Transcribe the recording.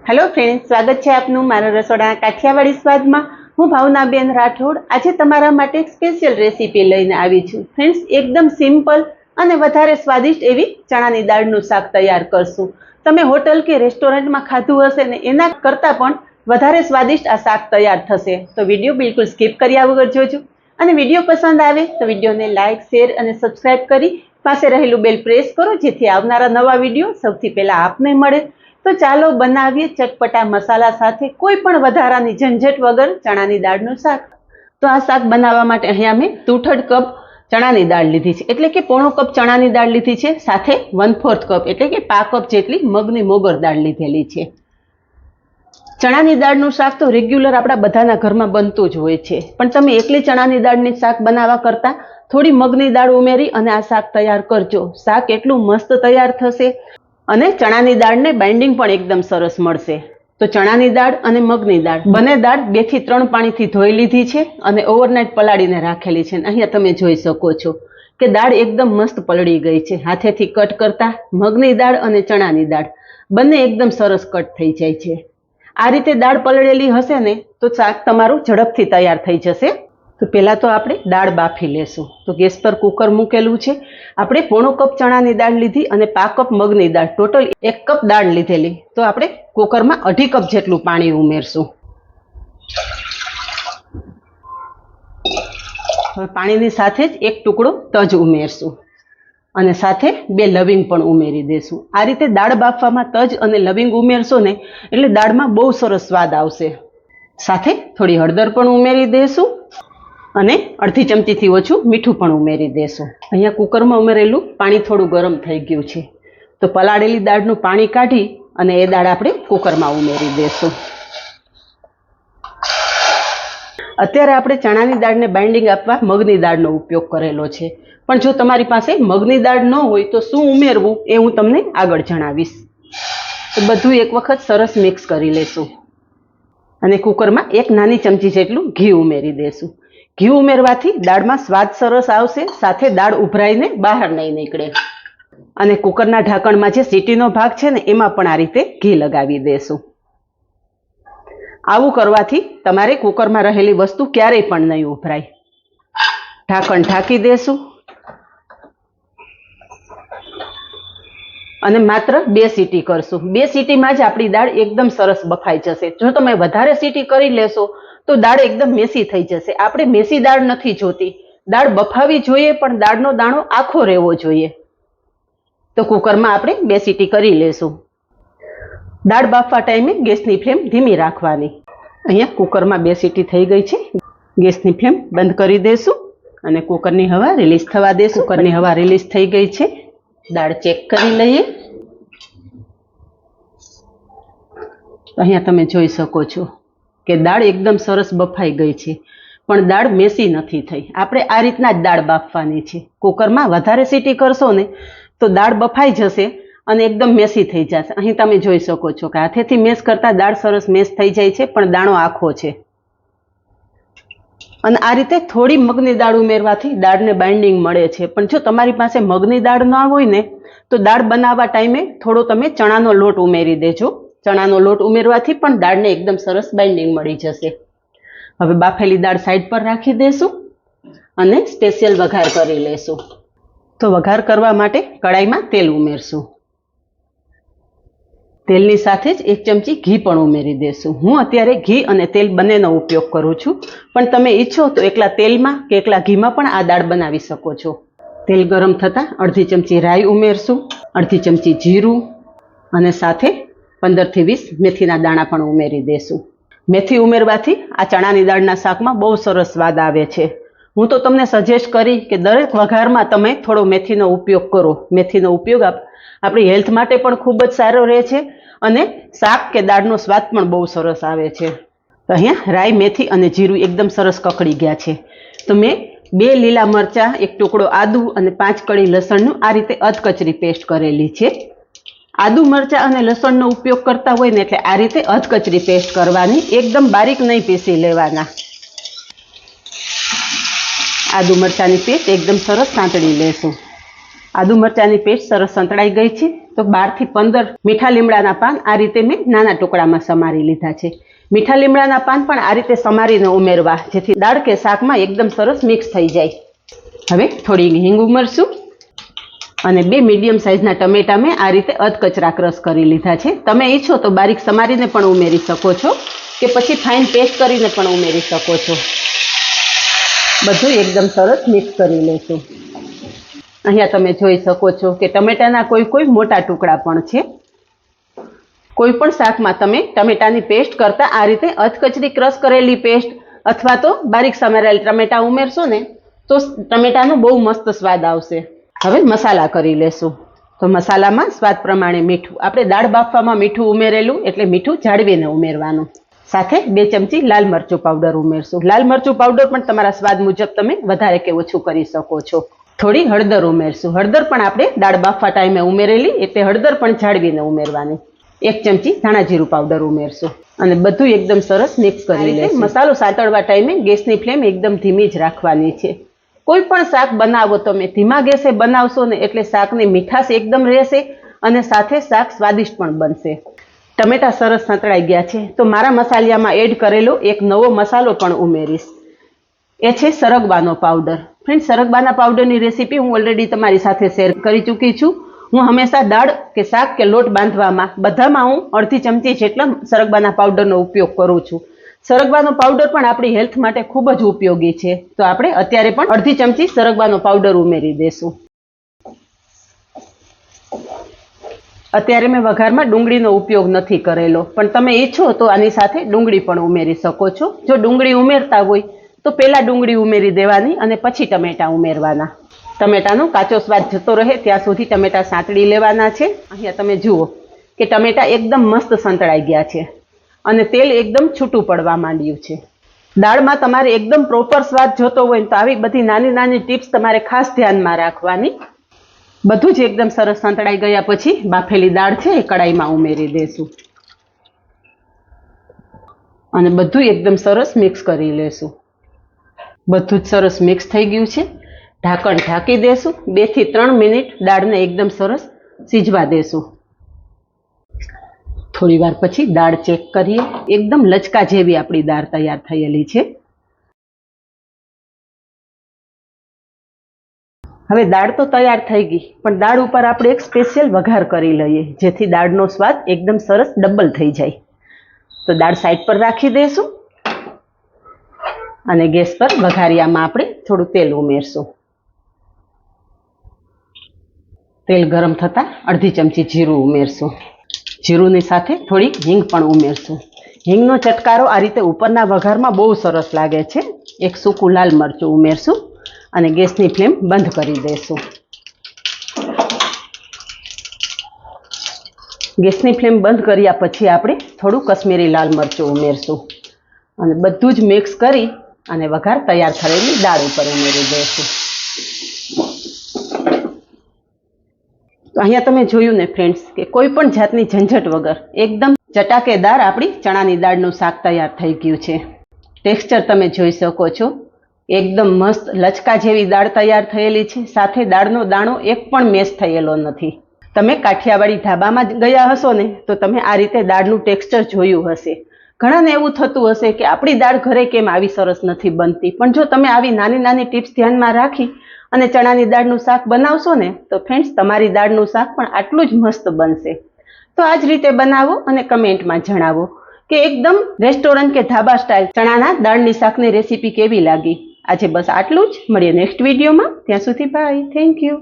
Hello friends, स्वागत है आपनु मारा रसोड़ा काठियावाड़ी स्वाद में। हूँ भावनाबेन राठौड़ आज तमारा माटे एक स्पेशियल रेसिपी लईने आवी छुं। फ्रेंड्स, एकदम सिंपल अने वधारे स्वादिष्ट एवी चणानी दाळनुं शाक तैयार करशुं। तमे होटल के रेस्टोरंट में खाधुं हशे ने एना करता पण वधारे स्वादिष्ट आ शाक तैयार थशे। तो विडियो बिल्कुल स्कीप कर्या वगर जोजो अने विडियो पसंद आवे तो विडियोने लाइक शेर अने सब्सक्राइब करी पासे रहेलुं बेल प्रेस करो जेथी आवनारा नवा विडियो सौथी पहेला आपने मळे। तो चालो बनावीए चटपटा मसाला साथे कोई पण वधारानी झंझट वगर चणानी दाळनुं शाक। तो आ शाक बनाववा माटे अहींया मैं 2/3 कप चणानी दाळ लीधी छे, एटले के पोणो कप चणानी दाळ लीधी छे, साथे 1/4 कप एटले के पा कप जेटली मगनी मोगर दाळ लीधेली छे। चणानी दाळनुं शाक तो रेग्युलर आपणा बधाना घरमां बनतुं ज होय छे, पण तमे एकली चणानी दाळनी शाक बनाववा करता थोड़ी मगनी दाळ उमेरी अने आ शाक तैयार करजो। शाक एटलुं मस्त तैयार थशे अने चणानी दाळने बाइंडिंग पण एकदम सरस मळशे। तो चणानी दाळ अने मगनी दाळ बने दाळ 2 થી 3 पाणीथी धोई लीधी छे अने ओवरनाइट पलाळीने राखेली छे। अहींया तमे जोई शको छो के दाळ एकदम मस्त पलળી गई छे। हाथेथी कट करता मगनी दाळ अने चणानी दाळ बने एकदम सरस कट थई जाय छे। आ रीते दाळ पलळेली हशे ने तो शाक तमारुं झड़पथी तैयार थई जशे। तो पहला तो आपणे दाळ बाफी लेशुं। तो गैस पर कुकर मूकेलुं छे। आपणे पोणो कप चणानी दाळ लीधी अने पा कप मगनी दाळ टोटल 1 कप दाळ लीधेली। तो आपणे कुकरमां 2.5 कप जेटલું पाणी उमेरशुं। હવે પાણીની સાથે જ એક ટુકડો તજ ઉમેરશું અને સાથે 2 લવિંગ પણ ઉમેરી દેશું। આ રીતે દાળ બાફવામાં તજ અને લવિંગ ઉમેરશો ને એટલે દાળમાં બહુ સરસ સ્વાદ આવશે। સાથે થોડી હળદર પણ ઉમેરી દેશું અને અડધી ચમચીથી ઓછું મીઠું પણ ઉમેરી દેશું। અહીંયા કુકરમાં ઉમેરેલું પાણી થોડું ગરમ થઈ ગયું છે, તો પલાળેલી દાળનું પાણી કાઢી અને એ દાળ આપણે કુકરમાં ઉમેરી દેશું। અત્યારે આપણે ચણાની દાળને બાઇન્ડિંગ આપવા મગની દાળનો ઉપયોગ કરેલો છે, પણ જો તમારી પાસે મગની દાળ ન હોય તો શું ઉમેરવું એ હું તમને આગળ જણાવીશ। તો બધું એક વખત સરસ મિક્સ કરી લેશું અને કુકરમાં 1 નાની ચમચી જેટલું ઘી ઉમેરી દેશું। ઘી ઉમેરવાથી દાળમાં સ્વાદ સરસ આવશે, સાથે દાળ ઉભરાઈને બહાર નહીં નીકળે। અને કુકરના ઢાંકણમાં જે સીટીનો ભાગ છે ને એમાં પણ આ રીતે ઘી લગાવી દેશું। આવું કરવાથી તમારે કુકરમાં રહેલી વસ્તુ ક્યારેય પણ નહીં ઉભરાય। ઢાંકણ ઢાંકી દેશું અને માત્ર 2 સીટી કરશું। 2 સીટીમાં જ આપણી દાળ એકદમ સરસ બફાઈ જશે। જો તમે વધારે સીટી કરી લેશો તો દાળ એકદમ મેસી થઈ જશે। આપણે મેસી દાળ નથી જોતી, દાળ બફાવી જોઈએ પણ દાળનો દાણો આખો રહેવો જોઈએ। તો કુકરમાં આપણે 2 સીટી કરી લેશું। દાળ બાફવા ટાઈમે ગેસની ફ્લેમ ધીમી રાખવાની। અહીંયા કુકરમાં 2 સીટી થઈ ગઈ છે, ગેસની ફ્લેમ બંધ કરી દેશું અને કુકરની હવા રિલીઝ થવા દેશું। કુકરની હવા રિલીઝ થઈ ગઈ છે, દાળ ચેક કરી લઈએ। અહીંયા તમે જોઈ શકો છો કે દાળ એકદમ સરસ બફાઈ ગઈ છે, પણ દાળ મેસી નથી થઈ। આપણે આ રીતના જ દાળ બાફવાની છે। કુકરમાં વધારે સીટી કરશો ને તો દાળ બફાઈ જશે અને એકદમ મેસી થઈ જશે। અહીં તમે જોઈ શકો છો કે હાથેથી મેશ કરતા દાળ સરસ મેશ થઈ જાય છે, પણ દાણો આખો છે। અને આ રીતે થોડી મગની દાળ ઉમેરવાથી દાળને બાઇન્ડિંગ મળે છે। પણ જો તમારી પાસે મગની દાળ ન હોય ને તો દાળ બનાવવા ટાઈમે થોડો તમે ચણાનો લોટ ઉમેરી દેજો। ચણાનો લોટ ઉમેરવાથી પણ દાળને એકદમ સરસ બાઇન્ડિંગ મળી જશે। હવે બાફેલી દાળ સાઈડ પર રાખી દેશું અને સ્પેશિયલ વઘાર કરી લેશું। તો વઘાર કરવા માટે કડાઈમાં તેલ ઉમેરશું। તેલની સાથે જ 1 ચમચી ઘી પણ ઉમેરી દેશું। હું અત્યારે ઘી અને તેલ બંનેનો ઉપયોગ કરું છું, પણ તમે ઈચ્છો તો એકલા તેલમાં કે એકલા ઘીમાં પણ આ દાળ બનાવી શકો છો। તેલ ગરમ થતાં અડધી ચમચી રાઈ ઉમેરશું, અડધી ચમચી જીરું અને સાથે 15 થી 20 મેથીના દાણા પણ ઉમેરી દેશું। મેથી ઉમેરવાથી આ ચણાની દાળના શાકમાં બહુ સરસ સ્વાદ આવે છે। હું તો તમને સજેસ્ટ કરી કે દરેક વઘારમાં તમે થોડો મેથીનો ઉપયોગ કરો। મેથીનો ઉપયોગ આપણી હેલ્થ માટે પણ ખૂબ જ સારો રહે છે અને શાક કે દાળનો સ્વાદ પણ બહુ સરસ આવે છે। તો અહીંયા રાઈ, મેથી અને જીરું એકદમ સરસ કકડી ગયા છે। તો મેં 2 લીલા મરચાં, 1 ટુકડો આદુ અને 5 કળી લસણનું આ રીતે અધકચરી પેસ્ટ કરેલી છે। આદુ મરચાં અને લસણનો ઉપયોગ કરતા હોય ને એટલે આ રીતે અધકચરી પેસ્ટ કરવાની, એકદમ બારીક નહીં પીસી લેવાના। આદુ મરચાંની પેસ્ટ એકદમ સરસ સાંતળી લેશું। આદુ મરચાંની પેસ્ટ સરસ સંતળાઈ ગઈ છે. તો 12 થી 15 મીઠા લીમડાના પાન આ રીતે મેં નાના ટુકડામાં સમારી લીધા છે. મીઠા લીમડાના પાન પણ આ રીતે સમારીને ઉમેરવા, જેથી દાળ કે શાકમાં એકદમ સરસ મિક્સ થઈ જાય. હવે થોડી હિંગ ઉમેરશું અને 2 મીડિયમ સાઇઝના ટમેટા મેં આ રીતે અધકચરા ક્રશ કરી લીધા છે. તમે ઈચ્છો તો બારીક સમારીને પણ ઉમેરી શકો છો કે પછી ફાઇન પેસ્ટ કરીને પણ ઉમેરી શકો છો. બધું એકદમ સરસ મિક્સ કરી લેશું. અહીંયા તમે જોઈ શકો છો કે ટમેટાના કોઈ મોટા ટુકડા પણ છે. કોઈ પણ શાકમાં તમે ટમેટાની પેસ્ટ કરતાં આ રીતે અધકચરી ક્રશ કરેલી પેસ્ટ અથવા તો બારીક સમારેલ ટમેટા ઉમેરશો ને તો ટમેટાનો બહુ મસ્ત સ્વાદ આવશે. હવે મસાલા કરી લેશું. તો મસાલામાં સ્વાદ પ્રમાણે મીઠું, આપણે દાળ બાફવામાં મીઠું ઉમેરેલું એટલે મીઠું જાળવીને ઉમેરવાનું. સાથે 2 ચમચી લાલ મરચું પાવડર ઉમેરશું. લાલ મરચું પાવડર પણ તમારા સ્વાદ મુજબ તમે વધારે કે ઓછું કરી શકો છો. થોડી હળદર ઉમેરશું. હળદર પણ આપણે દાળ બાફવા ટાઈમે ઉમેરેલી એટલે હળદર પણ જાળવીને ઉમેરવાની. 1 ચમચી ધાણા જીરું પાવડર ઉમેરશું અને બધું એકદમ સરસ મિક્સ કરી લઈશું. મસાલો સાતળવા ટાઈમે ગેસની ફ્લેમ એકદમ ધીમી જ રાખવાની છે. કોઈ પણ શાક બનાવો તમે ધીમા ગેસે બનાવશો ને એટલે શાકની મીઠાશ એકદમ રહેશે અને સાથે શાક સ્વાદિષ્ટ પણ બનશે. ટમેટા સરસ સંતળાઈ ગયા છે તો મારા મસાલામાં એડ કરેલો એક નવો મસાલો પણ ઉમેરીશ. એ છે સરગવાનો પાવડર. ફ્રેન્ડ, સરગવાના પાવડરની રેસીપી હું ઓલરેડી તમારી સાથે શેર કરી ચૂકી છું. હું હંમેશા દાળ કે શાક કે લોટ બાંધવામાં બધામાં હું અડધી ચમચી જેટલા સરગવાના પાવડરનો ઉપયોગ કરું છું. સરગવાનો પાવડર પણ આપણી હેલ્થ માટે ખૂબ જ ઉપયોગી છે. તો આપણે અત્યારે પણ અડધી ચમચી સરગવાનો પાવડર ઉમેરી દેશું. અત્યારે મેં વઘારમાં ડુંગળીનો ઉપયોગ નથી કરેલો, પણ તમે ઈચ્છો તો આની સાથે ડુંગળી પણ ઉમેરી શકો છો. જો ડુંગળી ઉમેરતા હોય તો પહેલાં ડુંગળી ઉમેરી દેવાની અને પછી ટમેટા ઉમેરવાના. ટમેટાનો કાચો સ્વાદ જતો રહે ત્યાં સુધી ટમેટા સાંતળી લેવાના છે. અહીંયા તમે જુઓ કે ટમેટા એકદમ મસ્ત સંતળાઈ ગયા છે અને તેલ એકદમ છૂટું પડવા માંડ્યું છે. દાળમાં તમારે એકદમ પ્રોપર સ્વાદ જોતો હોય તો આવી બધી નાની નાની ટિપ્સ તમારે ખાસ ધ્યાનમાં રાખવાની. બધું જ એકદમ સરસ સંતળાઈ ગયા પછી બાફેલી દાળ છે એ કડાઈમાં ઉમેરી દેશું અને બધું એકદમ સરસ મિક્સ કરી લેશું. બધું જ સરસ મિક્સ થઈ ગયું છે. ઢાંકણ ઢાંકી દેશું. 2 થી 3 મિનિટ દાળને એકદમ સરસ સીજવા દેશું. થોડી વાર પછી દાળ ચેક કરીએ. એકદમ લચકા જેવી આપણી દાળ તૈયાર થયેલી છે. હવે દાળ તો તૈયાર થઈ ગઈ, પણ દાળ ઉપર આપણે એક સ્પેશિયલ વઘાર કરી લઈએ જેથી દાળનો સ્વાદ એકદમ સરસ ડબલ થઈ જાય. તો દાળ સાઈડ પર રાખી દઈશું અને ગેસ પર વઘારિયામાં આપણે થોડું તેલ ઉમેરશું. તેલ ગરમ થતાં અડધી ચમચી જીરું ઉમેરશું. જીરુંની સાથે થોડી હિંગ પણ ઉમેરશું. હિંગનો ચટકારો આ રીતે ઉપરના વઘારમાં બહુ સરસ લાગે છે. એક સૂકું લાલ મરચું ઉમેરશું અને ગેસની ફ્લેમ બંધ કરી દઈશું. ગેસની ફ્લેમ બંધ કર્યા પછી આપણે થોડું કશ્મીરી લાલ મરચું ઉમેરશું અને બધું જ મિક્સ કરી અને વઘાર તૈયાર થયેલી દાળ ઉપર ઉમેરી દઈશું. તો અહીંયા તમે જોયું ને ફ્રેન્ડ્સ કે કોઈ પણ જાતની ઝંઝટ વગર એકદમ ચટાકેદાર આપણી ચણાની દાળનું શાક તૈયાર થઈ ગયું છે. ટેક્સચર તમે જોઈ શકો છો. એકદમ મસ્ત લચકા જેવી દાળ તૈયાર થયેલી છે. સાથે દાળનો દાણો એક પણ મેશ થયેલો નથી. તમે કાઠિયાવાડી ઢાબામાં ગયા હશો ને તો તમે આ રીતે દાળનું ટેક્સચર જોયું હશે. ઘણાને એવું થતું હશે કે આપણી દાળ ઘરે કેમ આવી સરસ નથી બનતી, પણ જો તમે આવી નાની નાની ટિપ્સ ધ્યાનમાં રાખી અને ચણાની દાળનું શાક બનાવશો ને તો ફ્રેન્ડ્સ તમારી દાળનું શાક પણ આટલું જ મસ્ત બનશે. તો આ જ રીતે બનાવો અને કમેન્ટમાં જણાવો કે એકદમ રેસ્ટોરન્ટ કે ધાબા સ્ટાઇલ ચણાના દાળની શાકની રેસીપી કેવી લાગી. આજે બસ આટલું જ. મળીએ નેક્સ્ટ વિડીયોમાં. ત્યાં સુધી બાય. Thank you.